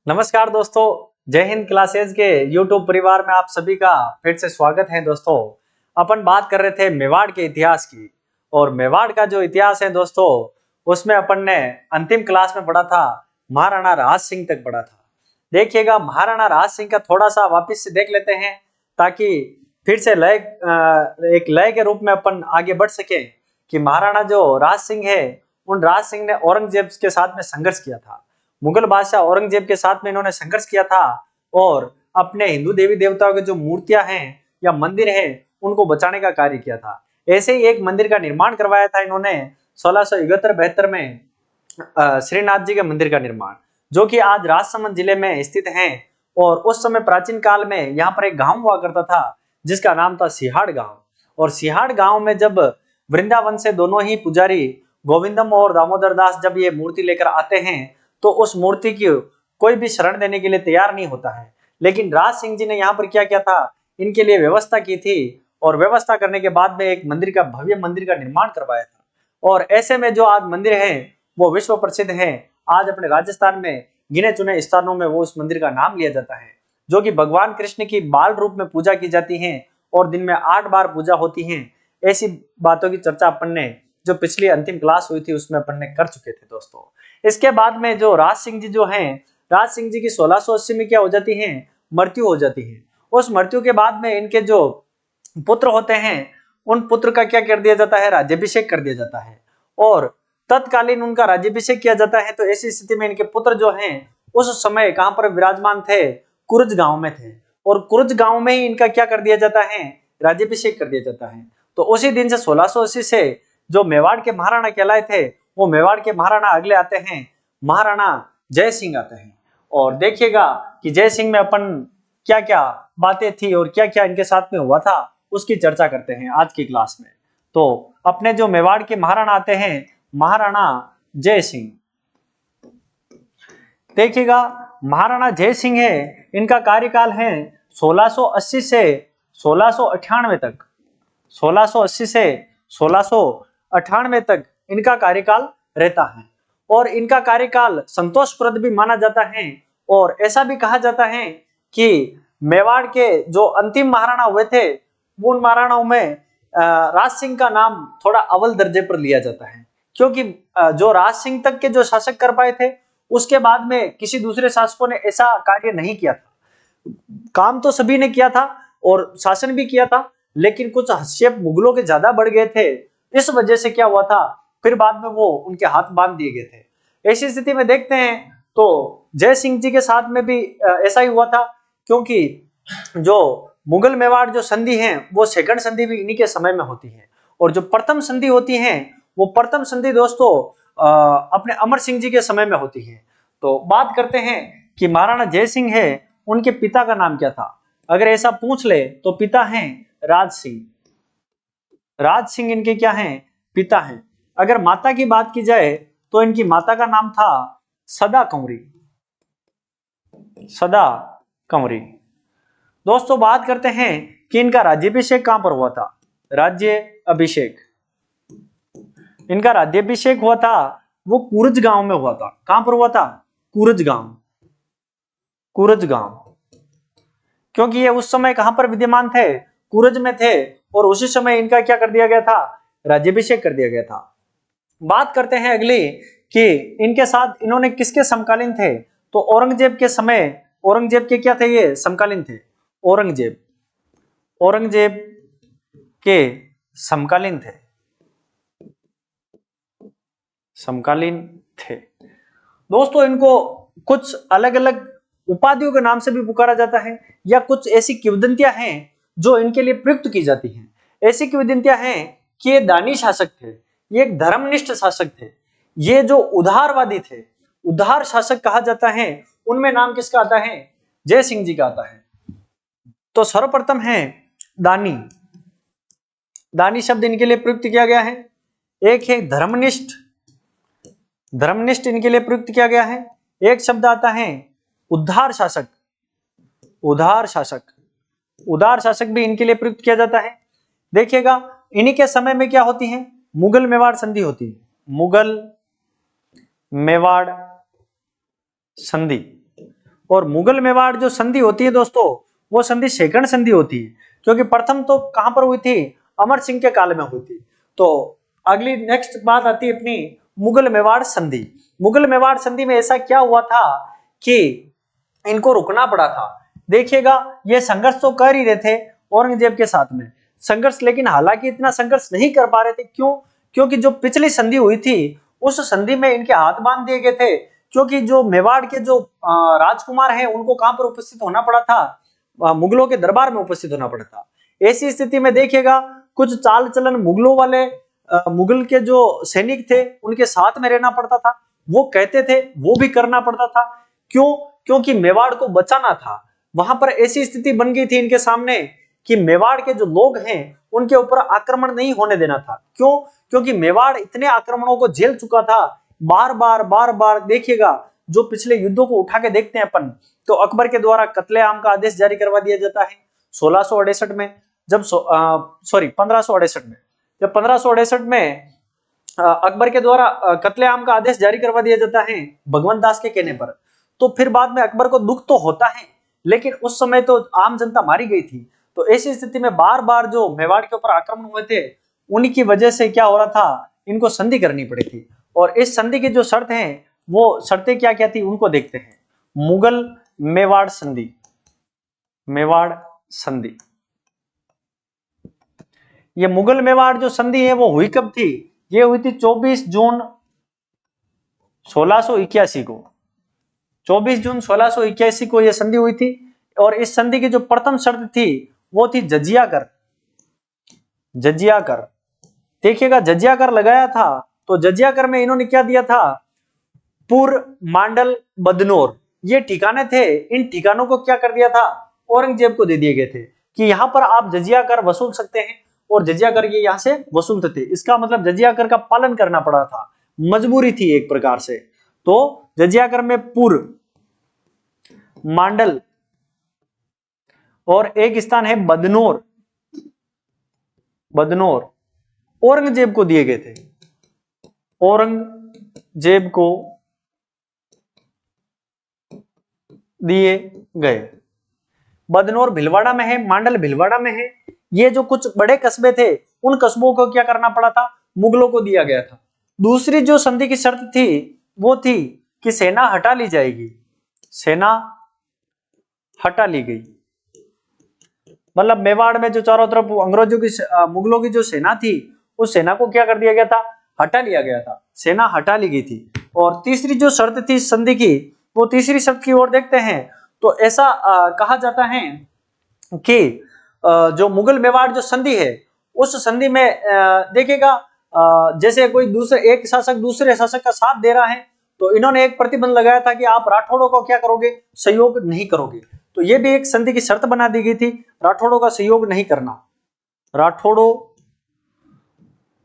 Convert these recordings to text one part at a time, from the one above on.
नमस्कार दोस्तों, जय हिंद क्लासेज के YouTube परिवार में आप सभी का फिर से स्वागत है। दोस्तों अपन बात कर रहे थे मेवाड़ के इतिहास की, और मेवाड़ का जो इतिहास है दोस्तों उसमें अपन ने अंतिम क्लास में पढ़ा था, महाराणा राज सिंह तक पढ़ा था। देखिएगा, महाराणा राज सिंह का थोड़ा सा वापिस से देख लेते हैं ताकि फिर से एक लय के रूप में अपन आगे बढ़ सके कि महाराणा जो राज सिंह है, उन राज सिंह ने औरंगजेब के साथ में संघर्ष किया था। मुगल बादशाह औरंगजेब के साथ में इन्होंने संघर्ष किया था और अपने हिंदू देवी देवताओं के जो मूर्तियां हैं या मंदिर हैं उनको बचाने का कार्य किया था। ऐसे ही एक मंदिर का निर्माण करवाया था इन्होंने 1671-72 में श्रीनाथ जी के मंदिर का निर्माण, जो कि आज राजसमंद जिले में स्थित है। और उस समय प्राचीन काल में यहाँ पर एक गांव हुआ करता था जिसका नाम था सिहाड़ गांव। और सिहाड़ गांव में जब वृंदावन से दोनों ही पुजारी गोविंदम और दामोदर दास जब ये मूर्ति लेकर आते हैं तो उस मूर्ति की कोई भी शरण देने के लिए तैयार नहीं होता है। लेकिन राज सिंह जी ने यहाँ पर क्या किया था, इनके लिए व्यवस्था की थी और व्यवस्था करने के बाद में एक मंदिर का भव्य मंदिर का निर्माण करवाया था। और ऐसे में जो आज मंदिर है वो विश्व प्रसिद्ध है। आज अपने राजस्थान में गिने चुने स्थानों में वो उस मंदिर का नाम लिया जाता है, जो कि भगवान कृष्ण की बाल रूप में पूजा की जाती है और दिन में 8 बार पूजा होती है। ऐसी बातों की चर्चा अपन ने जो पिछली अंतिम क्लास हुई थी उसमें अपन ने कर चुके थे दोस्तों। इसके बाद में जो राज सिंह जी जो हैं, राज सिंह जी की 1680 में क्या हो जाती है, मृत्यु हो जाती है। उस मृत्यु के बाद में इनके जो पुत्र होते हैं उन पुत्र का क्या कर दिया जाता है, राज्याभिषेक कर दिया जाता है और तत्कालीन उनका राज्याभिषेक किया जाता है। तो ऐसी स्थिति में इनके पुत्र जो हैं उस समय कहां पर विराजमान थे, कुरुज गांव में थे। और कुरुज गांव में ही इनका क्या कर दिया जाता है, राज्याभिषेक कर दिया जाता है। तो उसी दिन से 1680 से जो मेवाड़ के महाराणा कहलाए थे वो मेवाड़ के महाराणा अगले आते हैं, महाराणा जय सिंह आते हैं। और देखिएगा कि जय सिंह में अपन क्या क्या बातें थी और क्या क्या इनके साथ में हुआ था उसकी चर्चा करते हैं आज की क्लास में। तो अपने जो मेवाड़ के महाराणा आते हैं, महाराणा जय सिंह। देखिएगा, महाराणा जय सिंह है, इनका कार्यकाल है 1680 से 1698 तक। 1680 से 1698 तक इनका कार्यकाल रहता है और इनका कार्यकाल संतोषप्रद भी माना जाता है। और ऐसा भी कहा जाता है कि मेवाड़ के जो अंतिम महाराणा हुए थे उन महाराणाओं में राज सिंह का नाम थोड़ा अव्वल दर्जे पर लिया जाता है, क्योंकि जो राज सिंह तक के जो शासक कर पाए थे उसके बाद में किसी दूसरे शासकों ने ऐसा कार्य नहीं किया था। काम तो सभी ने किया था और शासन भी किया था, लेकिन कुछ हस्तक्षेप मुगलों के ज्यादा बढ़ गए थे। इस वजह से क्या हुआ था, फिर बाद में वो उनके हाथ बांध दिए गए थे। ऐसी स्थिति में देखते हैं तो जय सिंह जी के साथ में भी ऐसा ही हुआ था, क्योंकि जो मुगल मेवाड़ जो संधि है वो सेकंड संधि भी इन्हीं के समय में होती है। और जो प्रथम संधि होती है वो प्रथम संधि दोस्तों अपने अमर सिंह जी के समय में होती है। तो बात करते हैं कि महाराणा जय सिंह है, उनके पिता का नाम क्या था। अगर ऐसा पूछ ले तो पिता हैं राज सिंह। राज सिंह इनके क्या हैं, पिता हैं। अगर माता की बात की जाए तो इनकी माता का नाम था सदा कंवरी। सदा कंवरी। दोस्तों बात करते हैं कि इनका राज्याभिषेक कहां पर हुआ था। राज्य अभिषेक, इनका राज्याभिषेक हुआ था वो कुरुज गांव में हुआ था। कहां पर हुआ था, कुरुज गांव। कुरुज गांव, क्योंकि ये उस समय कहां पर विद्यमान थे, कुरुज में थे। और उसी समय इनका क्या कर दिया गया था, राज्याभिषेक कर दिया गया था। बात करते हैं अगली कि इनके साथ इन्होंने किसके समकालीन थे। तो औरंगजेब के समय, औरंगजेब के क्या थे, ये समकालीन थे। औरंगजेब, औरंगजेब के समकालीन थे, समकालीन थे। दोस्तों इनको कुछ अलग अलग उपाधियों के नाम से भी पुकारा जाता है, या कुछ ऐसी किंवदंतियां हैं जो इनके लिए प्रयुक्त की जाती हैं। ऐसी किंवदंतियां हैं कि ये दानी शासक थे, ये एक धर्मनिष्ठ शासक थे, ये जो उदारवादी थे, उदार शासक कहा जाता है। उनमें नाम किसका आता है, जय सिंह जी का आता है। तो सर्वप्रथम है दानी। दानी शब्द इनके लिए प्रयुक्त किया गया है। एक है धर्मनिष्ठ, धर्मनिष्ठ इनके लिए प्रयुक्त किया गया है। एक शब्द आता है उदार शासक, उदार शासक, उदार शासक भी इनके लिए प्रयुक्त किया जाता है। देखिएगा इन्हीं के समय में क्या होती है, मुगल मेवाड़ संधि होती है। मुगल मेवाड़ संधि, और मुगल मेवाड़ जो संधि होती है दोस्तों, वो संधि सेकंड संधि होती है, क्योंकि प्रथम तो कहां पर हुई थी, अमर सिंह के काल में हुई थी। तो अगली नेक्स्ट बात आती है अपनी मुगल मेवाड़ संधि। मुगल मेवाड़ संधि में ऐसा क्या हुआ था कि इनको रुकना पड़ा था। देखिएगा, ये संघर्ष तो कर ही रहे थे औरंगजेब के साथ में संघर्ष, लेकिन हालांकि इतना संघर्ष नहीं कर पा रहे थे। क्यों? क्योंकि जो पिछली संधि हुई थी उस संधि में इनके हाथ बांध दिए गए थे, क्योंकि जो मेवाड़ के जो राजकुमार हैं उनको कहां पर उपस्थित होना पड़ा था, मुगलों के दरबार में उपस्थित होना पड़ा था। ऐसी स्थिति में देखिएगा, कुछ चाल चलन मुगलों वाले, मुगल के जो सैनिक थे उनके साथ में रहना पड़ता था, वो कहते थे वो भी करना पड़ता था। क्यों? क्योंकि मेवाड़ को बचाना था। वहां पर ऐसी स्थिति बन गई थी इनके सामने कि मेवाड़ के जो लोग हैं उनके ऊपर आक्रमण नहीं होने देना था। क्यों? क्योंकि मेवाड़ इतने आक्रमणों को झेल चुका था, बार बार देखिएगा, जो पिछले युद्धों को उठा के देखते हैं अपन, तो अकबर के द्वारा कत्लेआम का आदेश जारी करवा दिया जाता है 1668 में, जब 1568 में, जब 1568 में अकबर के द्वारा कत्लेआम का आदेश जारी करवा दिया जाता है भगवंत दास के कहने पर। तो फिर बाद में अकबर को दुख तो होता है, लेकिन उस समय तो आम जनता मारी गई थी। तो ऐसी स्थिति में बार बार जो मेवाड़ के ऊपर आक्रमण हुए थे, उन्हीं की वजह से क्या हो रहा था, इनको संधि करनी पड़ी थी। और इस संधि की जो शर्त है, वो शर्तें क्या क्या थी उनको देखते हैं। मुगल मेवाड़ संधि, मेवाड़ संधि, ये मुगल मेवाड़ जो संधि है वो हुई कब थी? ये हुई थी 24 जून 1681 को। 24 जून 1681 को यह संधि हुई थी। और इस संधि की जो प्रथम शर्त थी वो थी जजिया कर। जजिया कर, देखिएगा, जजिया कर लगाया था। तो जजिया कर में इन्होंने क्या दिया था, पुर, मांडल, बदनौर, ये ठिकाने थे। इन ठिकानों को क्या कर दिया था, औरंगजेब को दे दिए गए थे कि यहां पर आप जजिया कर वसूल सकते हैं, और जजिया कर ये यहां से वसूलते थे। इसका मतलब जजिया कर का पालन करना पड़ा था, मजबूरी थी एक प्रकार से। तो जजिया कर में पुर, मांडल और एक स्थान है बदनौर, बदनौर औरंगजेब को दिए गए थे, औरंगजेब को दिए गए। बदनौर भिलवाड़ा में है, मांडल भिलवाड़ा में है। ये जो कुछ बड़े कस्बे थे, उन कस्बों को क्या करना पड़ा था, मुगलों को दिया गया था। दूसरी जो संधि की शर्त थी वो थी कि सेना हटा ली जाएगी, सेना हटा ली गई। मतलब मेवाड़ में जो चारों तरफ अंग्रेजों की, मुगलों की जो सेना थी, उस सेना को क्या कर दिया गया था, हटा लिया गया था, सेना हटा ली गई थी। और तीसरी जो शर्त थी संधि की, वो तीसरी शर्त की ओर देखते हैं। तो ऐसा कहा जाता है कि जो मुगल मेवाड़ जो संधि है, उस संधि में देखिएगा, जैसे कोई दूसरे एक शासक दूसरे शासक का साथ दे रहा है, तो इन्होंने एक प्रतिबंध लगाया था कि आप राठौड़ों को क्या करोगे, सहयोग नहीं करोगे। तो ये भी एक संधि की शर्त बना दी गई थी, राठौड़ों का सहयोग नहीं करना, राठौड़ों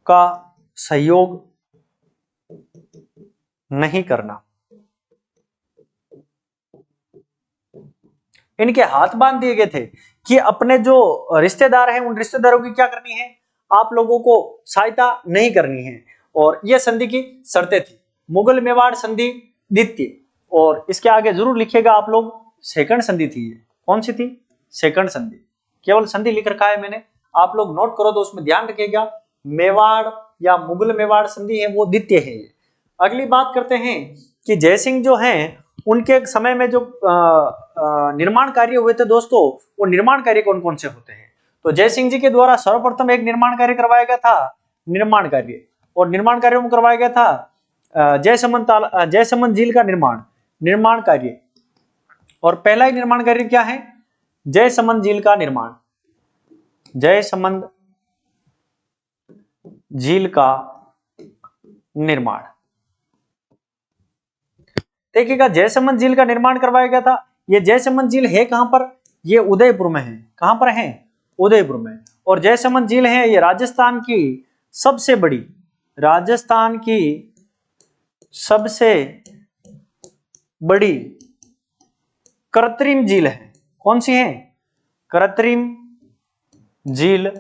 का सहयोग नहीं करना। इनके हाथ बांध दिए गए थे कि अपने जो रिश्तेदार हैं उन रिश्तेदारों की क्या करनी है, आप लोगों को सहायता नहीं करनी है। और यह संधि की शर्तें थी, मुगल मेवाड़ संधि द्वितीय। और इसके आगे जरूर लिखिएगा आप लोग, सेकंड संधि थी ये। कौन सी थी? सेकंड संधि। केवल संधि लिख रखा है मैंने, आप लोग नोट करो तो उसमें ध्यान रखिएगा, मेवाड़ या मुगल मेवाड़ संधि है वो द्वितीय है। अगली बात करते हैं कि जयसिंह जो हैं, उनके समय में जो निर्माण कार्य हुए थे दोस्तों, वो निर्माण कार्य कौन कौन से होते हैं? तो जयसिंह जी के द्वारा सर्वप्रथम एक निर्माण कार्य करवाया गया था, निर्माण कार्य। और निर्माण कार्य में करवाया गया था जयसमंद झील का निर्माण कार्य। और पहला ही निर्माण कार्य क्या है? जयसमंद झील का निर्माण, जयसमंद झील का निर्माण। देखिएगा, जयसमंद झील का निर्माण करवाया गया था। ये जयसमंद झील है कहां पर? ये उदयपुर में है। कहां पर है? उदयपुर में। और जयसमंद झील है ये राजस्थान की सबसे बड़ी, राजस्थान की सबसे बड़ी कृत्रिम झील है। कौन सी है? कृत्रिम झील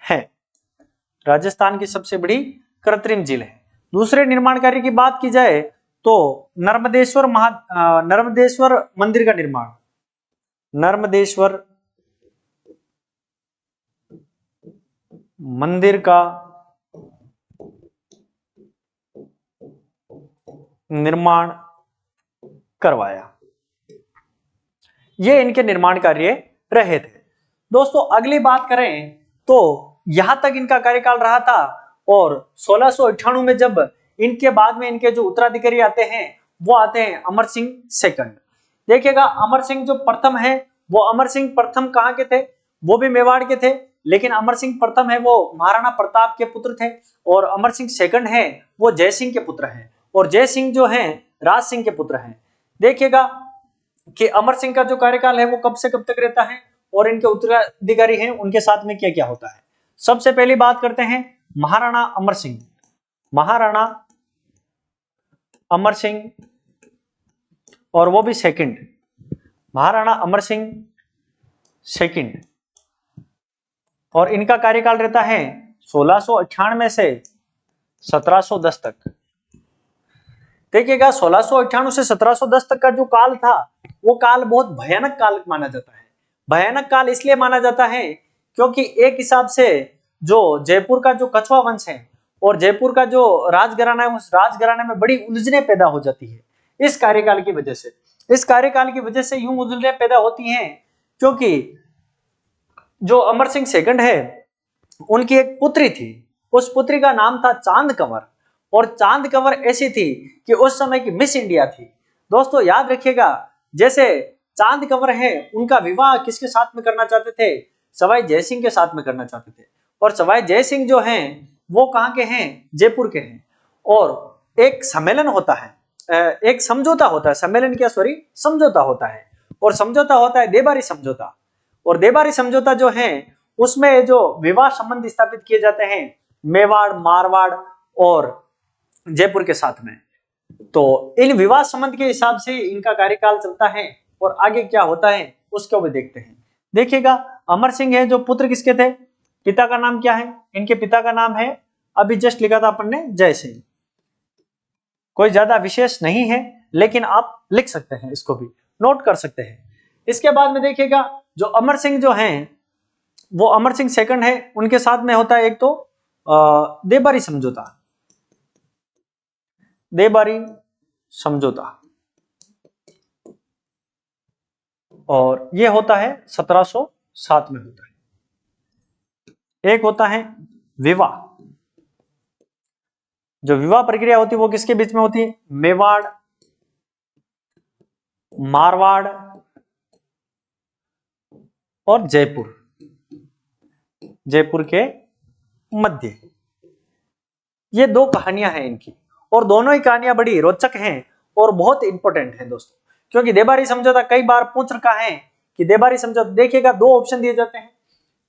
है, राजस्थान की सबसे बड़ी कृत्रिम झील है। दूसरे निर्माण कार्य की बात की जाए तो नर्मदेश्वर मंदिर का निर्माण, नर्मदेश्वर मंदिर का निर्माण करवाया। ये इनके निर्माण कार्य रहे थे। दोस्तों अगली बात करें तो यहां तक इनका कार्यकाल रहा था, और 1698 में जब इनके बाद में इनके जो उत्तराधिकारी आते हैं वो आते हैं अमर सिंह सेकंड। देखिएगा अमर सिंह जो प्रथम है, वो अमर सिंह प्रथम कहां के थे, वो भी मेवाड़ के थे, लेकिन अमर सिंह प्रथम है वो महाराणा प्रताप के पुत्र थे, और अमर सिंह सेकंड है वो जय सिंह के पुत्र हैं, और जय सिंह जो हैं राज सिंह के पुत्र हैं। देखिएगा कि अमर सिंह का जो कार्यकाल है वो कब से कब तक रहता है, और इनके उत्तराधिकारी हैं उनके साथ में क्या क्या होता है। सबसे पहली बात करते हैं महाराणा अमर सिंह। महाराणा अमर सिंह, और वो भी सेकंड, महाराणा अमर सिंह सेकंड, और इनका कार्यकाल रहता है 1698 से 1710 तक। देखिएगा 1698 से 1710 तक का जो काल था वो काल बहुत भयानक काल माना जाता है। भयानक काल इसलिए माना जाता है क्योंकि एक हिसाब से जो जयपुर का जो कछवा वंश है और जयपुर का जो राजघराना है, उस राजघराने में बड़ी उलझने पैदा हो जाती है इस कार्यकाल की वजह से। इस कार्यकाल की वजह से यूं उलझने पैदा होती हैं क्योंकि जो अमर सिंह सेकंड है उनकी एक पुत्री थी, उस पुत्री का नाम था चांद कंवर, और चांद कंवर ऐसी थी कि उस समय की मिस इंडिया थी। दोस्तों याद रखिएगा, जैसे चांद कंवर है उनका विवाह किसके साथ में करना चाहते थे, सवाई जयसिंह के साथ में करना चाहते थे, और सवाई जयसिंह जो हैं वो कहां के हैं, जयपुर के हैं। और एक सम्मेलन होता है, एक समझौता होता है, सम्मेलन क्या सॉरी समझौता होता है, और समझौता होता है देबारी समझौता। और देबारी समझौता जो है उसमें जो विवाह संबंध स्थापित किए जाते हैं मेवाड़, मारवाड़ और जयपुर के साथ में, तो इन विवाह संबंध के हिसाब से इनका कार्यकाल चलता है, और आगे क्या होता है उसको भी देखते हैं। देखिएगा अमर सिंह है जो पुत्र किसके थे, पिता का नाम क्या है, इनके पिता का नाम है, अभी जस्ट लिखा था अपन ने, जय सिंह। कोई ज्यादा विशेष नहीं है लेकिन आप लिख सकते हैं, इसको भी नोट कर सकते हैं। इसके बाद में देखिएगा जो अमर सिंह जो हैं वो अमर सिंह सेकंड है, उनके साथ में होता है एक तो देबारी समझौता, देबारी समझौता, और ये होता है 1707 में होता है। एक होता है विवाह, जो विवाह प्रक्रिया होती है वो किसके बीच में होती है, मेवाड़, मारवाड़ और जयपुर, जयपुर के मध्य। ये दो कहानियां हैं इनकी, और दोनों ही कहानियां बड़ी रोचक हैं और बहुत इंपॉर्टेंट हैं दोस्तों, क्योंकि देबारी समझौता कई बार पूछ रखा है कि देबारी समझौता, देखिएगा दो ऑप्शन दिए जाते हैं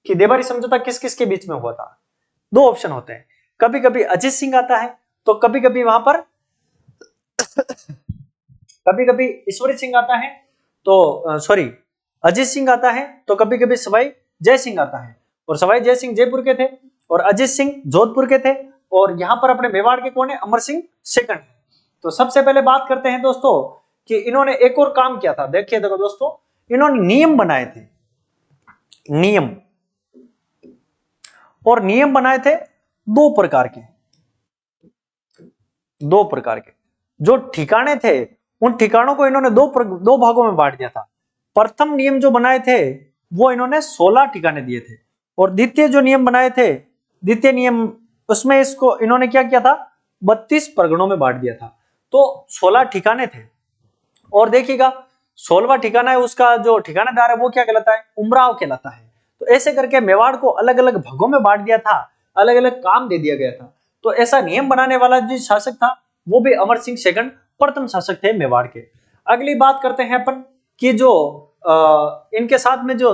कि देबारी समझौता किस किस के बीच में हुआ था। दो ऑप्शन होते हैं, कभी कभी अजीत सिंह आता है तो कभी कभी वहां पर कभी कभी ईश्वरी सिंह आता है, तो सॉरी अजीत सिंह आता है, तो कभी कभी सवाई जय सिंह आता है, और सवाई जय सिंह जयपुर के थे और अजीत सिंह जोधपुर के थे, और यहां पर अपने मेवाड़ के कौन है, अमर सिंह सेकंड। तो सबसे पहले बात करते हैं दोस्तों कि इन्होंने एक और काम किया था। देखिए देखो दोस्तों, इन्होंने नियम बनाए थे, नियम, और नियम बनाए थे दो प्रकार के, दो प्रकार के जो ठिकाने थे उन ठिकानों को इन्होंने दो भागों में बांट दिया था। प्रथम नियम जो बनाए थे वो इन्होंने 16 ठिकाने दिए थे, और द्वितीय जो नियम बनाए थे, द्वितीय नियम उसमें इसको इन्होंने क्या किया था, 32 परगणों में बांट दिया था। तो 16 ठिकाने थे, और देखिएगा 16वां ठिकाना है उसका जो ठिकानेदार है वो क्या कहलाता है, उमराव कहलाता है। तो ऐसे करके मेवाड़ को अलग अलग भागों में बांट दिया था, अलग अलग काम दे दिया गया था। तो ऐसा नियम बनाने वाला जो शासक था वो भी अमर सिंह सेकंड प्रथम शासक थे मेवाड़ के। अगली बात करते हैं अपन कि जो इनके साथ में जो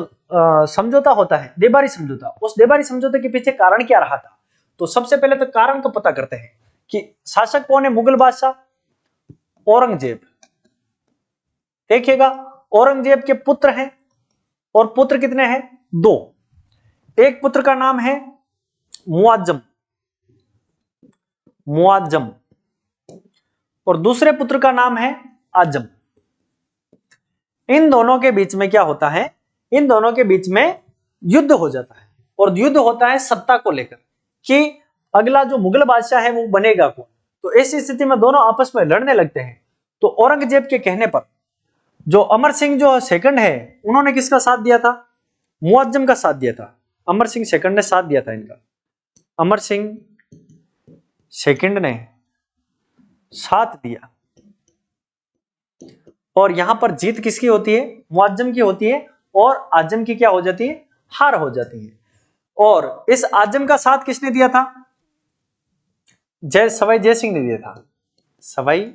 समझौता होता है देबारी समझौता, उस देबारी समझौते के पीछे कारण क्या रहा था। तो सबसे पहले तो कारण को पता करते हैं कि शासक कौन है, मुगल बादशाह औरंगजेब। देखिएगा औरंगजेब के पुत्र हैं, और पुत्र कितने हैं, दो। एक पुत्र का नाम है मुआज्जम, मुआज्जम, और दूसरे पुत्र का नाम है आजम। इन दोनों के बीच में क्या होता है, इन दोनों के बीच में युद्ध हो जाता है, और युद्ध होता है सत्ता को लेकर कि अगला जो मुगल बादशाह है वो बनेगा कौन। तो ऐसी स्थिति में दोनों आपस में लड़ने लगते हैं। तो औरंगजेब के कहने पर जो अमर सिंह जो सेकंड है, उन्होंने किसका साथ दिया था, मुअज्जम का साथ दिया था। अमर सिंह सेकंड ने साथ दिया था इनका, अमर सिंह सेकंड ने साथ दिया। और यहां पर जीत किसकी होती है, मुअज्जम की होती है, और आजम की क्या हो जाती है, हार हो जाती है। और इस आजम का साथ किसने दिया था, सवाई जय सिंह ने दिया था, सवाई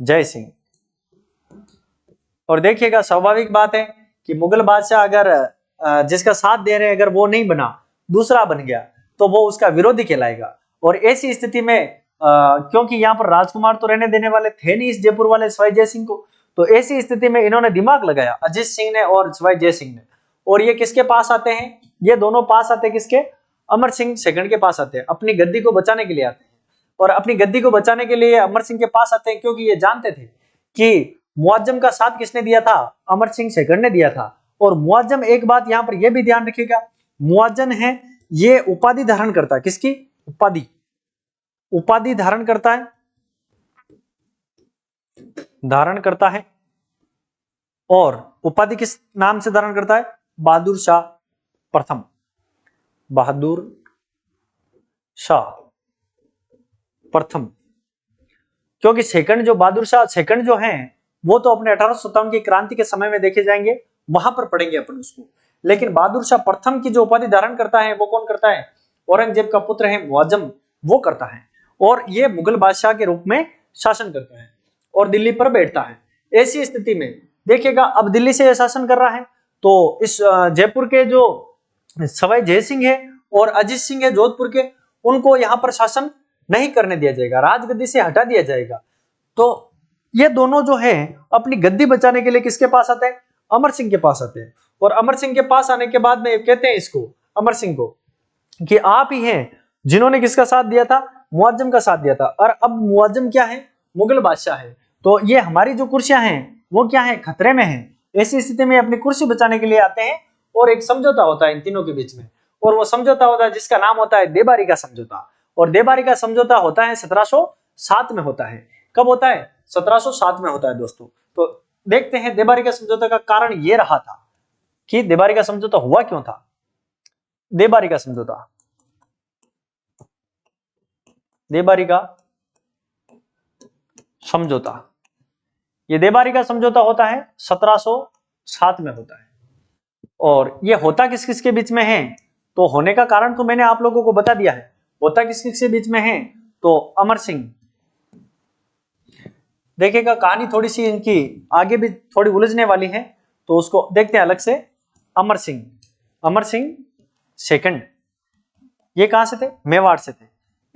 जय सिंह। और देखिएगा स्वाभाविक बात है कि मुगल बादशाह अगर जिसका साथ दे रहे हैं अगर वो नहीं बना, दूसरा बन गया, तो वो उसका विरोधी कहलाएगा। और ऐसी स्थिति में क्योंकि यहाँ पर राजकुमार तो रहने देने वाले थे नहीं इस जयपुर वाले सवाई जय सिंह को, तो ऐसी स्थिति में इन्होंने दिमाग लगाया, अजीत सिंह ने और सवाई जय सिंह ने। और ये किसके पास आते हैं, ये दोनों पास आते हैं किसके, अमर सिंह सेकंड के पास आते हैं, अपनी गद्दी को बचाने के लिए आते हैं। और अपनी गद्दी को बचाने के लिए अमर सिंह के पास आते हैं, क्योंकि ये जानते थे कि मुअज्जम का साथ किसने दिया था, अमर सिंह सेकंड ने दिया था। और मुअज्जम, एक बात यहां पर यह भी ध्यान रखिएगा, मुअज्जम है ये उपाधि धारण करता है, किसकी, उपाधि धारण करता है, और उपाधि किस नाम से धारण करता है, बहादुर शाह प्रथम, बहादुर शाह प्रथम। क्योंकि सेकंड जो बहादुर शाह सेकंड जो हैं वो तो अपने 1857 की क्रांति के समय में देखे जाएंगे, वहां पर पढ़ेंगे अपन उसको। लेकिन बहादुर शाह प्रथम की जो उपाधि धारण करता है वो कौन करता है, औरंगजेब का पुत्र है मुअज्जम, वो करता है। और ये मुगल बादशाह के रूप में शासन करता है और दिल्ली पर बैठता है। ऐसी स्थिति में देखिएगा, अब दिल्ली से शासन कर रहा है, तो इस जयपुर के जो सवाई जय सिंह है और अजीत सिंह है जोधपुर के, उनको यहाँ पर शासन नहीं करने दिया जाएगा, राजगद्दी से हटा दिया जाएगा। तो ये दोनों जो है अपनी गद्दी बचाने के लिए किसके पास आते हैं, अमर सिंह के पास आते हैं। और अमर सिंह के पास आने के बाद में कहते हैं इसको, अमर सिंह को, कि आप ही हैं जिन्होंने किसका साथ दिया था, मुअज्जम का साथ दिया था। और अब मुअज्जम क्या है, मुगल बादशाह है, तो ये हमारी जो कुर्सियां हैं वो क्या है, खतरे में है। ऐसी स्थिति में अपनी कुर्सी बचाने के लिए आते हैं, और एक समझौता होता है इन तीनों के बीच में, और वो समझौता होता है जिसका नाम होता है देबारी का समझौता। और देबारी का समझौता होता है 1707 में होता है। कब होता है, 1707 में होता है दोस्तों। तो देखते हैं देबारी का समझौता का कारण ये रहा था कि देबारी का समझौता हुआ क्यों था। देबारी का समझौता, देबारी का समझौता, ये देबारी का समझौता होता है 1707 में होता है। और ये होता किस किस के बीच में है, तो होने का कारण तो मैंने आप लोगों को बता दिया है, होता किस किस के बीच में है, तो अमर सिंह। देखिएगा कहानी थोड़ी सी इनकी आगे भी थोड़ी उलझने वाली है, तो उसको देखते हैं अलग से। अमर सिंह सेकंड, ये कहां से थे, मेवाड़ से थे।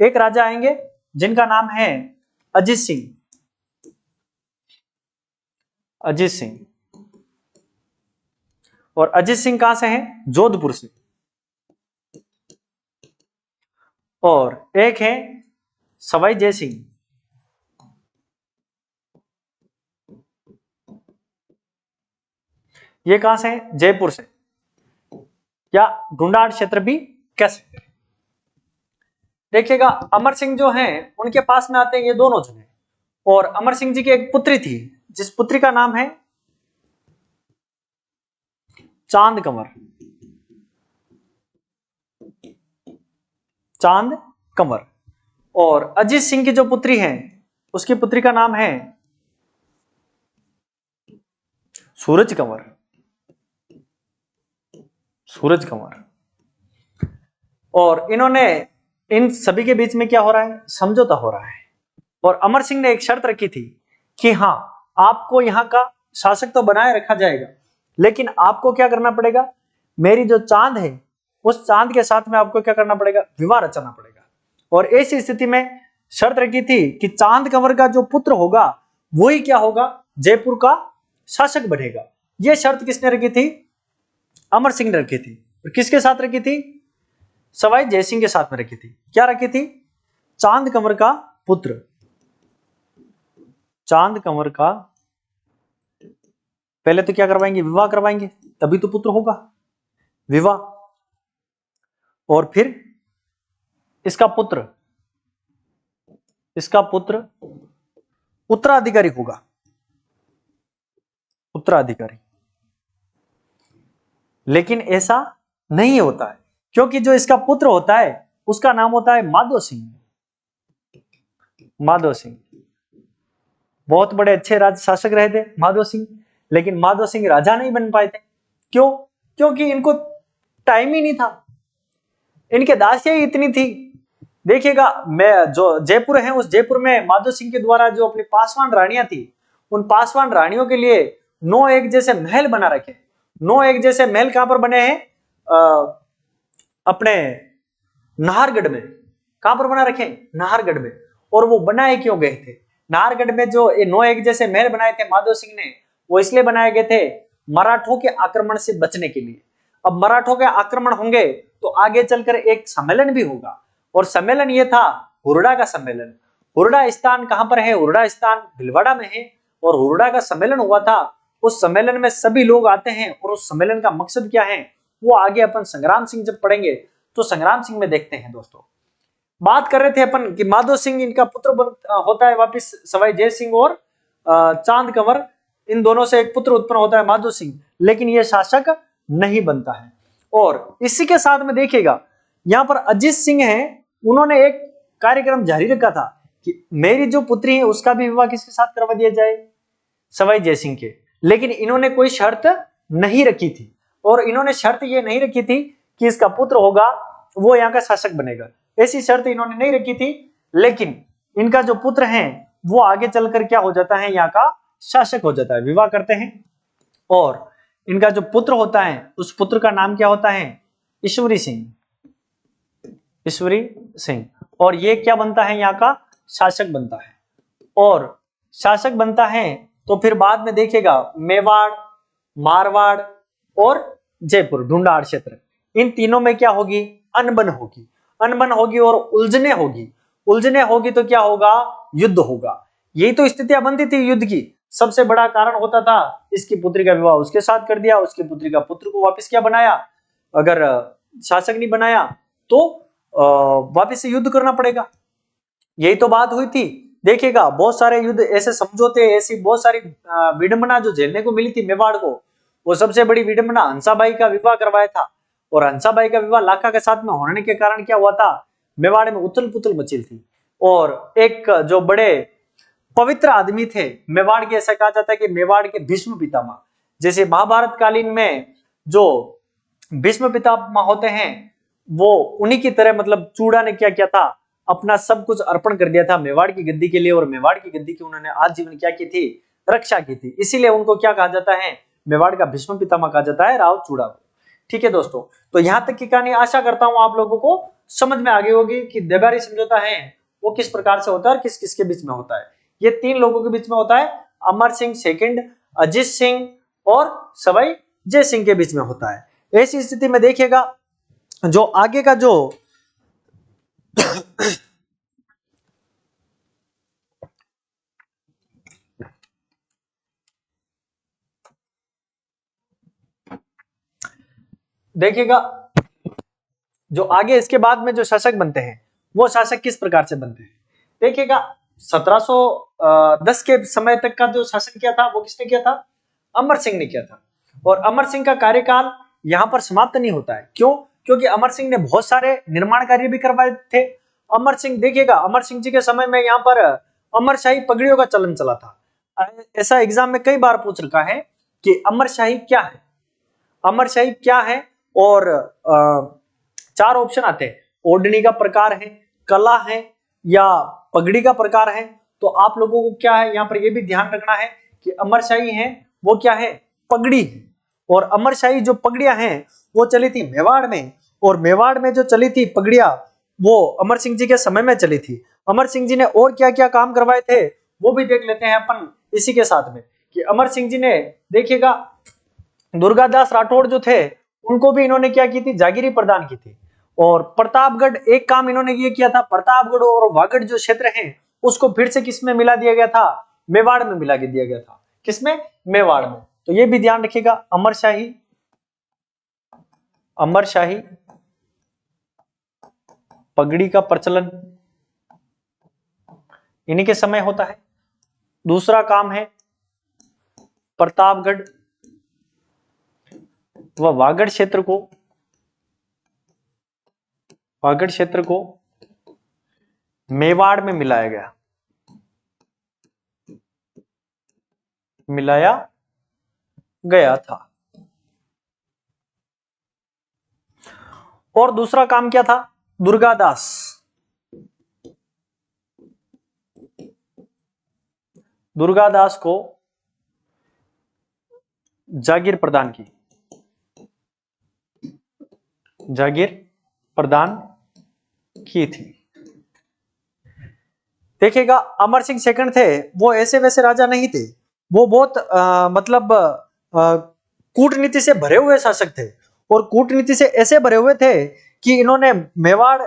एक राजा आएंगे जिनका नाम है अजीत सिंह, अजीत सिंह। और अजीत सिंह कहां से हैं, जोधपुर से। और एक है सवाई जय सिंह, ये कहां से हैं, जयपुर से, या ढूंढाड़ क्षेत्र भी कह सकते हैं। देखिएगा अमर सिंह जो हैं उनके पास में आते हैं ये दोनों जने। और अमर सिंह जी की एक पुत्री थी, जिस पुत्री का नाम है चांद कंवर, चांद कंवर। और अजीत सिंह की जो पुत्री है उसकी पुत्री का नाम है सूरज कंवर, सूरज कंवर। और इन्होंने, इन सभी के बीच में क्या हो रहा है, समझौता हो रहा है। और अमर सिंह ने एक शर्त रखी थी कि हाँ, आपको यहाँ का शासक तो बनाए रखा जाएगा, लेकिन आपको क्या करना पड़ेगा, मेरी जो चांद है उस चांद के साथ में आपको क्या करना पड़ेगा, विवाह रचाना पड़ेगा। और ऐसी स्थिति में शर्त रखी थी कि चांद कंवर का जो पुत्र होगा वही क्या होगा, जयपुर का शासक बनेगा। यह शर्त किसने रखी थी, अमर सिंह ने रखी थी। और किसके साथ रखी थी, सवाई जय सिंह के साथ में रखी थी। क्या रखी थी, चांद कंवर का पुत्र चांद कंवर का पहले तो क्या करवाएंगे, विवाह करवाएंगे, तभी तो पुत्र होगा, विवाह। और फिर इसका पुत्र उत्तराधिकारी होगा, उत्तराधिकारी। लेकिन ऐसा नहीं होता है, क्योंकि जो इसका पुत्र होता है उसका नाम होता है माधो सिंह। माधो सिंह बहुत बड़े अच्छे राज शासक रहे थे माधो सिंह, लेकिन माधो सिंह राजा नहीं बन पाए थे। क्यों? क्योंकि इनको टाइम ही नहीं था, इनके दासियां ही इतनी थी। देखिएगा, मैं जो जयपुर है, उस जयपुर में माधो सिंह के द्वारा जो अपनी पासवान रानियां थी, उन पासवान रानियों के लिए 9 एक जैसे महल बना रखे। 9 एक जैसे महल कहां पर बने हैं? अपने नाहरगढ़ में। कहां पर बना रखे? नाहरगढ़ में। और वो बनाए क्यों गए थे? नाहरगढ़ में जो ये 9 एक जैसे महल बनाए थे माधो सिंह ने, वो इसलिए बनाए गए थे मराठों के आक्रमण से बचने के लिए। अब मराठों के आक्रमण होंगे तो आगे चलकर एक सम्मेलन भी होगा, और सम्मेलन ये था हुरडा का सम्मेलन। हुरडा स्थान कहां पर है? हुरडा स्थान भीलवाड़ा में है। और हुरडा का सम्मेलन हुआ था, उस सम्मेलन में सभी लोग आते हैं, और उस सम्मेलन का मकसद क्या है वो आगे अपन संग्राम सिंह जब पढ़ेंगे तो संग्राम सिंह में देखते हैं। दोस्तों, बात कर रहे थे अपन कि माधो सिंह इनका पुत्र होता है वापिस सवाई जय सिंह और चांद कंवर, इन दोनों से एक पुत्र उत्पन्न होता है माधो सिंह, लेकिन यह शासक नहीं बनता है। और इसी के साथ में देखिएगा, यहां पर अजीत सिंह है, उन्होंने एक कार्यक्रम जारी रखा था कि मेरी जो पुत्री है उसका भी विवाह किसके साथ करवा दिया जाए? सवाई जय सिंह के। लेकिन इन्होंने कोई शर्त नहीं रखी थी, और इन्होंने शर्त ये नहीं रखी थी कि इसका पुत्र होगा वो यहाँ का शासक बनेगा, ऐसी शर्त इन्होंने नहीं रखी थी। लेकिन इनका जो पुत्र है वो आगे चलकर क्या हो जाता है? यहाँ का शासक हो जाता है। विवाह करते हैं, और इनका जो पुत्र होता है उस पुत्र का नाम क्या होता है? ईश्वरी सिंह। ईश्वरी सिंह। और ये क्या बनता है? यहाँ का शासक बनता है। और शासक बनता है तो फिर बाद में देखिएगा मेवाड़, मारवाड़ और जयपुर ढूंढाड़ क्षेत्र, इन तीनों में क्या होगी? अनबन होगी। अनबन होगी और उलझने होगी। उलझने होगी तो क्या होगा? युद्ध होगा। यही तो स्थितियां बनती थी युद्ध की। सबसे बड़ा कारण होता था इसकी पुत्री का विवाह उसके साथ कर दिया, उसकी पुत्री का पुत्र को वापस क्या बनाया, अगर शासक नहीं बनाया तो वापस से युद्ध करना पड़ेगा। यही तो बात हुई थी। देखिएगा, बहुत सारे युद्ध, ऐसे समझौते, ऐसी बहुत सारी विडंबना जो झेलने को मिली थी मेवाड़ को। वो सबसे बड़ी विडंबना हंसाबाई का विवाह करवाया था, और हंसाबाई का विवाह लाखा के साथ में होने के कारण क्या हुआ था? मेवाड़ में उथल पुथल मची थी। और एक जो बड़े पवित्र आदमी थे मेवाड़ के, ऐसा कहा जाता है कि मेवाड़ के भीष्म पितामह, जैसे महाभारत कालीन में जो भीष्म पितामह होते हैं वो उन्हीं की तरह, मतलब चूड़ा ने क्या किया था? अपना सब कुछ अर्पण कर दिया था मेवाड़ की गद्दी के लिए, और मेवाड़ की गद्दी की उन्होंने आजीवन क्या की थी? रक्षा की थी। इसीलिए उनको क्या कहा जाता है? मेवाड़ का भीष्म पितामह कहा जाता है, राव चूड़ा को। ठीक है दोस्तों, तो यहां तक की कहानी आशा करता हूं आप लोगों को समझ में आ गई होगी कि देबारी समझौता है वो किस प्रकार से होता है और किस किसके बीच में होता है। ये 3 लोगों के बीच में होता है, अमर सिंह सेकंड, अजीत सिंह और सवाई जय सिंह के बीच में होता है। ऐसी स्थिति में देखिएगा जो आगे का जो देखिएगा, जो आगे इसके बाद में जो शासक बनते हैं वो शासक किस प्रकार से बनते हैं। देखिएगा, 1710 के समय तक का जो शासन किया था वो किसने किया था? अमर सिंह ने किया था। और अमर सिंह का कार्यकाल यहां पर समाप्त नहीं होता है। क्यों? क्योंकि अमर सिंह ने बहुत सारे निर्माण कार्य भी करवाए थे। अमर सिंह, देखिएगा, अमर सिंह जी के समय में यहाँ पर अमरशाही पगड़ियों का चलन चला था। ऐसा एग्जाम में कई बार पूछ रखा है कि अमरशाही क्या है, अमरशाही क्या है। और 4 ऑप्शन आते हैं, ओढ़नी का प्रकार है, कला है, या पगड़ी का प्रकार है। तो आप लोगों को क्या है यहाँ पर यह भी ध्यान रखना है कि अमरशाही है वो क्या है? पगड़ी है। और अमरशाही जो पगड़ियां हैं वो चली थी मेवाड़ में, और मेवाड़ में जो चली थी पगड़ियां वो अमर सिंह जी के समय में चली थी। अमर सिंह जी ने और क्या क्या काम करवाए थे वो भी देख लेते हैं अपन इसी के साथ में, कि अमर सिंह जी ने, देखिएगा, दुर्गादास राठौड़ जो थे उनको भी इन्होंने क्या की थी? जागीरी प्रदान की थी। और प्रतापगढ़, एक काम इन्होंने ये किया था, प्रतापगढ़ और वागड़ जो क्षेत्र हैं उसको फिर से किसमें मिला दिया गया था? मेवाड़ में मिला के दिया गया था। किसमें? मेवाड़ में। तो ये भी ध्यान रखिएगा। अमरशाही, अमरशाही पगड़ी का प्रचलन इन्हीं के समय होता है। दूसरा काम है प्रतापगढ़ व वागड़ क्षेत्र को, वागड़ क्षेत्र को मेवाड़ में मिलाया गया, मिलाया गया था। और दूसरा काम क्या था? दुर्गादास, दुर्गादास को जागीर प्रदान की, जागीर प्रदान की थी। देखिएगा अमर सिंह सेकंड थे, वो ऐसे वैसे राजा नहीं थे, वो बहुत मतलब कूटनीति से भरे हुए शासक थे। और कूटनीति से ऐसे भरे हुए थे कि इन्होंने मेवाड़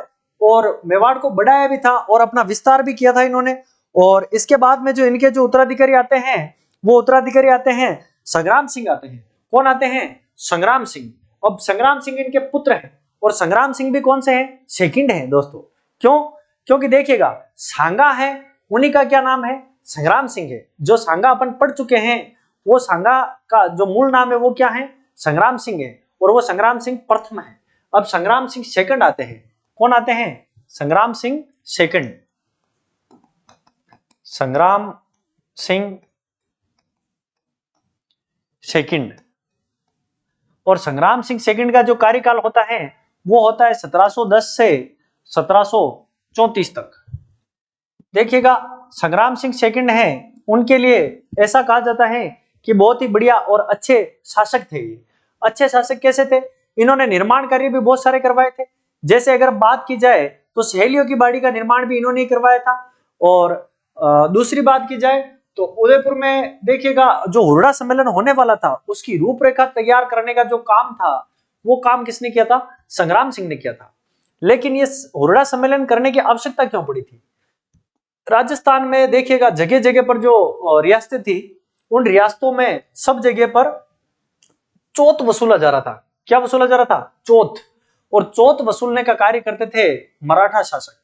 को बढ़ाया भी था और अपना विस्तार भी किया था इन्होंने। और इसके बाद में जो इनके जो उत्तराधिकारी आते हैं, वो उत्तराधिकारी आते हैं संग्राम सिंह आते हैं। कौन आते हैं? संग्राम सिंह। अब संग्राम सिंह इनके पुत्र हैं और संग्राम सिंह भी कौन से हैं? सेकंड हैं दोस्तों। क्यों? क्योंकि देखिएगा सांगा है, उन्हीं का क्या नाम है? संग्राम सिंह है। जो सांगा अपन पढ़ चुके हैं, वो सांगा का जो मूल नाम है वो क्या है? संग्राम सिंह है। और वो संग्राम सिंह प्रथम है। अब संग्राम सिंह सेकंड आते हैं। कौन आते हैं? संग्राम सिंह सेकंड। संग्राम सिंह सेकंड। और संग्राम सिंह सेकंड का जो कार्यकाल होता है वो होता है 1710 से 1734 तक। देखिएगा संग्राम सिंह सेकंड है, उनके लिए ऐसा कहा जाता है कि बहुत ही बढ़िया और अच्छे शासक थे ये। अच्छे शासक कैसे थे? इन्होंने निर्माण कार्य भी बहुत सारे करवाए थे। जैसे अगर बात की जाए तो सहेलियों की बाड़ी का निर्माण भी इन्होंने करवाया था। और दूसरी बात की जाए तो उदयपुर में देखिएगा जो हुरडा सम्मेलन होने वाला था उसकी रूपरेखा तैयार करने का जो काम था वो काम किसने किया था? संग्राम सिंह ने किया था। लेकिन ये हुरडा सम्मेलन करने की आवश्यकता क्यों पड़ी थी? राजस्थान में देखिएगा जगह जगह पर जो रियासतें थी, उन रियासतों में सब जगह पर चौथ वसूला जा रहा था। क्या वसूला जा रहा था? चौथ। और चौथ वसूलने का कार्य करते थे मराठा शासक।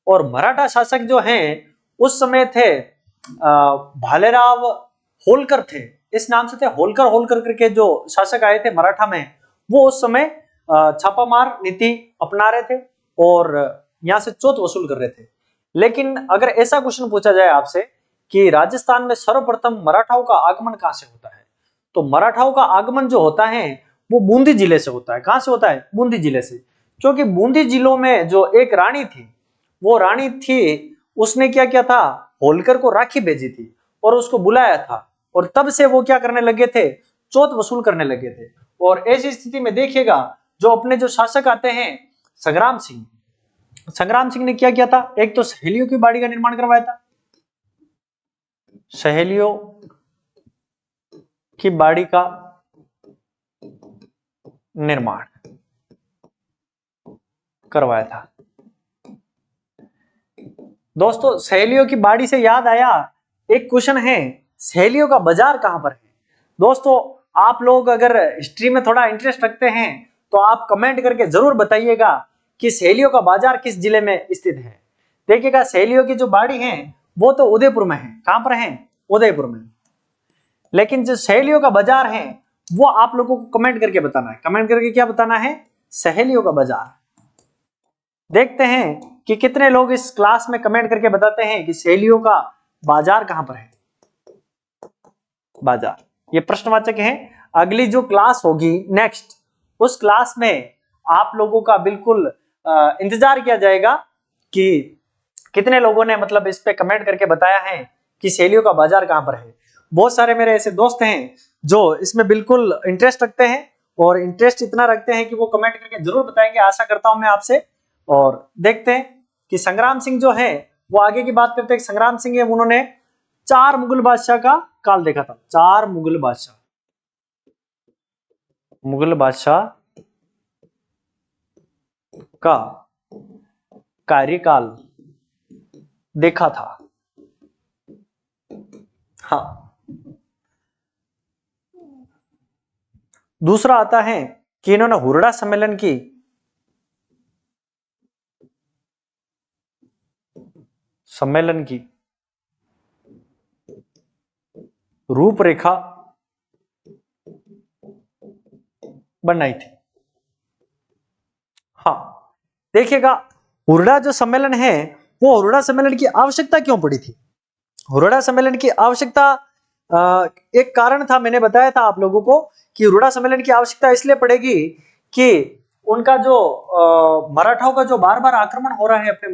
और मराठा शासक जो हैं उस समय थे भालेराव होलकर थे, इस नाम से थे। होलकर होलकर करके जो शासक आए थे मराठा में, वो उस समय छापामार नीति अपना रहे थे और यहां से चौथ वसूल कर रहे थे। लेकिन अगर ऐसा क्वेश्चन पूछा जाए आपसे कि राजस्थान में सर्वप्रथम मराठाओं का आगमन कहां से होता है, तो मराठाओं का आगमन जो होता है वो बूंदी जिले से होता है। कहां से होता है? बूंदी जिले से। क्योंकि बूंदी जिलों में जो एक रानी थी, वो रानी थी, उसने क्या किया था? होलकर को राखी भेजी थी और उसको बुलाया था। और तब से वो क्या करने लगे थे? चौथ वसूल करने लगे थे। और ऐसी स्थिति में देखिएगा जो अपने जो शासक आते हैं संग्राम सिंह, संग्राम सिंह ने क्या किया था? एक तो सहेलियों की बाड़ी का निर्माण करवाया था, सहेलियों की बाड़ी का निर्माण करवाया था। दोस्तों सहेलियों की बाड़ी से याद आया, एक क्वेश्चन है, सहेलियों का बाजार कहां पर है? दोस्तों आप लोग अगर हिस्ट्री में थोड़ा इंटरेस्ट रखते हैं तो आप कमेंट करके जरूर बताइएगा कि सहेलियों का बाजार किस जिले में स्थित है। देखिएगा सहेलियों की जो बाड़ी है वो तो उदयपुर में है। कहां पर है? उदयपुर में। लेकिन जो सहेलियों का बाजार है वो आप लोगों को कमेंट करके बताना है। कमेंट करके क्या बताना है? सहेलियों का बाजार। देखते हैं कि कितने लोग इस क्लास में कमेंट करके बताते हैं कि सहेलियों का बाजार कहां पर है। बाजार, ये प्रश्नवाचक है। अगली जो क्लास होगी नेक्स्ट, उस क्लास में आप लोगों का बिल्कुल इंतजार किया जाएगा कि कितने लोगों ने मतलब इस पे कमेंट करके बताया है कि सहेलियों का बाजार कहां पर है। बहुत सारे मेरे ऐसे दोस्त हैं जो इसमें बिल्कुल इंटरेस्ट रखते हैं और इंटरेस्ट इतना रखते हैं कि वो कमेंट करके जरूर बताएंगे। आशा करता हूं मैं आपसे। और देखते हैं कि संग्राम सिंह जो है वो आगे की बात करते हैं। संग्राम सिंह है, उन्होंने 4 मुगल बादशाह का काल देखा था। 4 मुगल बादशाह, मुगल बादशाह का कार्यकाल देखा था। हाँ। दूसरा आता है कि इन्होंने हुरडा सम्मेलन की रूपरेखा बनाई थी। हाँ, देखिएगा, हुरडा जो सम्मेलन है वो हुरडा सम्मेलन की आवश्यकता क्यों पड़ी थी? हुरडा सम्मेलन की आवश्यकता एक कारण था, मैंने बताया था आप लोगों को कि हुरडा सम्मेलन की आवश्यकता इसलिए पड़ेगी कि उनका जो मराठाओं का जो बार बार आक्रमण हो रहा है अपने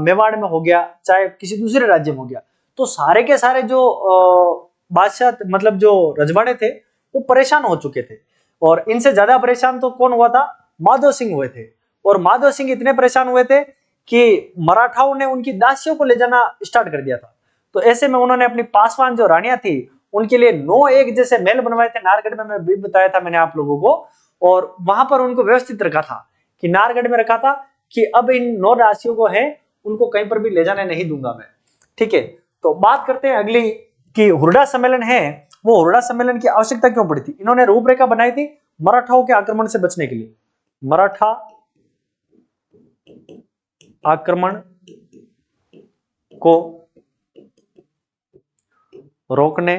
मेवाड़ में हो गया, चाहे किसी दूसरे राज्य में हो गया, तो सारे के सारे जो बादशाह मतलब जो रजवाड़े थे वो परेशान हो चुके थे। और इनसे ज्यादा परेशान तो कौन हुआ था? माधो सिंह हुए थे। और माधो सिंह इतने परेशान हुए थे कि मराठाओं ने उनकी दासियों को ले जाना स्टार्ट कर दिया था। तो ऐसे में उन्होंने अपनी पासवान जो रानियां थी उनके लिए 9 एक जैसे महल बनवाए थे नारगढ़ में, मैं भी बताया था मैंने आप लोगों को। और वहां पर उनको व्यवस्थित रखा था कि नारगढ़ में रखा था कि अब इन 9 दासियों को है उनको कहीं पर भी ले जाने नहीं दूंगा मैं। ठीक है, तो बात करते हैं अगली कि हुरडा सम्मेलन है वो हुरडा सम्मेलन की आवश्यकता क्यों पड़ी थी? इन्होंने रूपरेखा बनाई थी मराठाओं के आक्रमण से बचने के लिए, मराठा आक्रमण को रोकने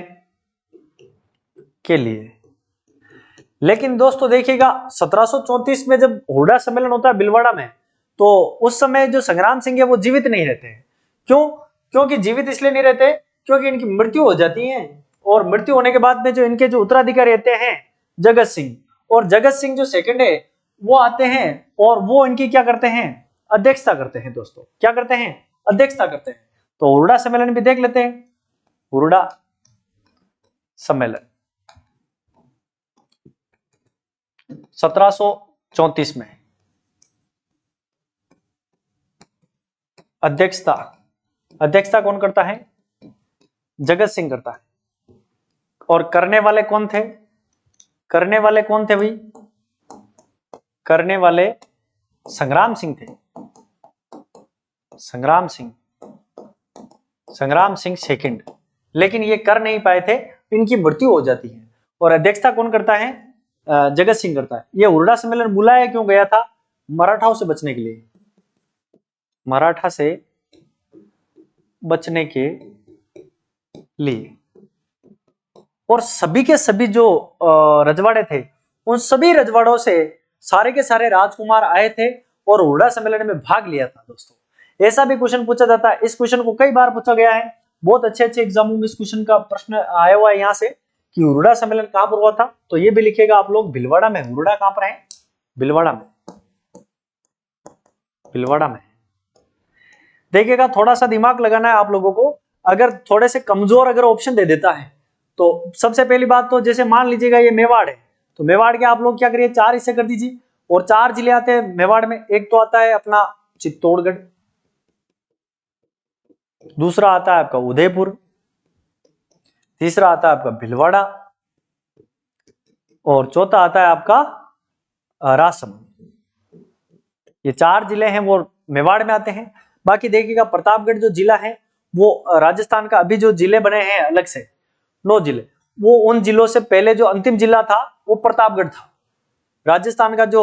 के लिए। लेकिन दोस्तों देखिएगा 1734 में जब हुरडा सम्मेलन होता है भीलवाड़ा में, तो उस समय जो संग्राम सिंह है वो जीवित नहीं रहते हैं। क्यों? क्योंकि जीवित इसलिए नहीं रहते क्योंकि इनकी मृत्यु हो जाती है। और मृत्यु होने के बाद में जो इनके जो उत्तराधिकारी रहते हैं जगत सिंह, और जगत सिंह जो सेकंड है वो आते हैं और वो इनकी क्या करते हैं? अध्यक्षता करते हैं। दोस्तों क्या करते हैं? अध्यक्षता करते हैं। तो हुरडा सम्मेलन भी देख लेते हैं। हुरडा सम्मेलन 1734 में अध्यक्षता कौन करता है? जगत सिंह करता है। और करने वाले कौन थे? करने वाले कौन थे भाई? करने वाले संग्राम सिंह थे। संग्राम सिंह सेकंड। लेकिन ये कर नहीं पाए थे, इनकी मृत्यु हो जाती है। और अध्यक्षता कौन करता है? जगत सिंह करता है। ये हुरडा सम्मेलन बुलाया क्यों गया था? मराठाओं से बचने के लिए, मराठा से बचने के लिए। और सभी के सभी जो रजवाड़े थे उन सभी रजवाड़ों से सारे के सारे राजकुमार आए थे और हुरडा सम्मेलन में भाग लिया था। दोस्तों ऐसा भी क्वेश्चन पूछा जाता है, इस क्वेश्चन को कई बार पूछा गया है, बहुत अच्छे अच्छे एग्जामों में इस क्वेश्चन का प्रश्न आया हुआ है यहाँ से कि हुरडा सम्मेलन कहां पर हुआ था। तो ये भी लिखेगा आप लोग भीलवाड़ा में। हुरडा कहां पर है? भीलवाड़ा में। भीलवाड़ा में। देखिएगा थोड़ा सा दिमाग लगाना है आप लोगों को। अगर थोड़े से कमजोर अगर ऑप्शन दे देता है तो सबसे पहली बात तो जैसे मान लीजिएगा ये मेवाड़ है, तो मेवाड़ के आप लोग क्या करिए 4 हिस्से कर दीजिए। और 4 जिले आते हैं मेवाड़ में। एक तो आता है अपना चित्तौड़गढ़, दूसरा आता है आपका उदयपुर, तीसरा आता है आपका भीलवाड़ा, और चौथा आता है आपका राजसमंद। ये 4 जिले हैं वो मेवाड़ में आते हैं। बाकी देखिएगा प्रतापगढ़ जो जिला है वो राजस्थान का, अभी जो जिले बने हैं अलग से 9 जिले, वो उन जिलों से पहले जो अंतिम जिला था वो प्रतापगढ़ था। राजस्थान का जो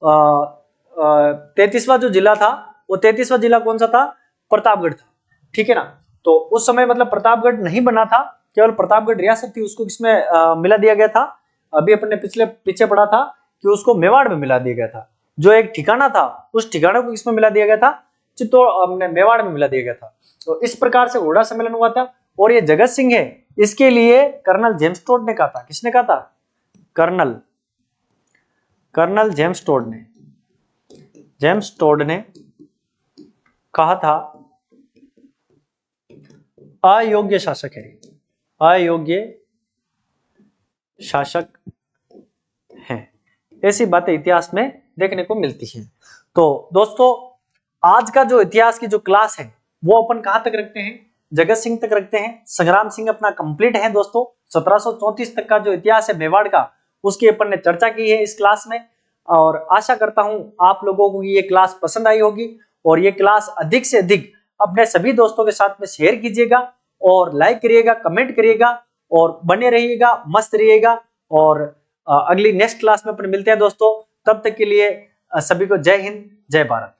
33वां जो जिला था वो 33वां जिला कौन सा था? प्रतापगढ़ था। ठीक है ना? तो उस समय मतलब प्रतापगढ़ नहीं बना था, केवल प्रतापगढ़ रियासत थी, उसको किसमें मिला दिया गया था? अभी अपने पीछे पढ़ा था कि उसको मेवाड़ में मिला दिया गया था। जो एक ठिकाना था उस ठिकाने को किसमें मिला दिया गया था? मेवाड़ में मिला दिया गया था। तो इस प्रकार से हुरडा सम्मेलन हुआ था। और ये जगत सिंह है, इसके लिए कर्नल जेम्स टोड ने कहा था। किसने कहा था? कर्नल जेम्स टोड ने कहा था अयोग्य शासक है, अयोग्य शासक हैं। ऐसी बातें इतिहास में देखने को मिलती हैं। तो दोस्तों आज का जो इतिहास की जो क्लास है वो अपन कहां तक रखते हैं? जगत सिंह तक रखते हैं। संग्राम सिंह अपना कंप्लीट है दोस्तों। 1734 तक का जो इतिहास है मेवाड़ का उसकी अपन ने चर्चा की है इस क्लास में। और आशा करता हूं आप लोगों को ये क्लास पसंद आई होगी। और ये क्लास अधिक से अधिक अपने सभी दोस्तों के साथ में शेयर कीजिएगा। और लाइक करिएगा, कमेंट करिएगा और बने रहिएगा, मस्त रहिएगा। और अगली नेक्स्ट क्लास में अपन मिलते हैं दोस्तों। तब तक के लिए सभी को जय हिंद, जय भारत।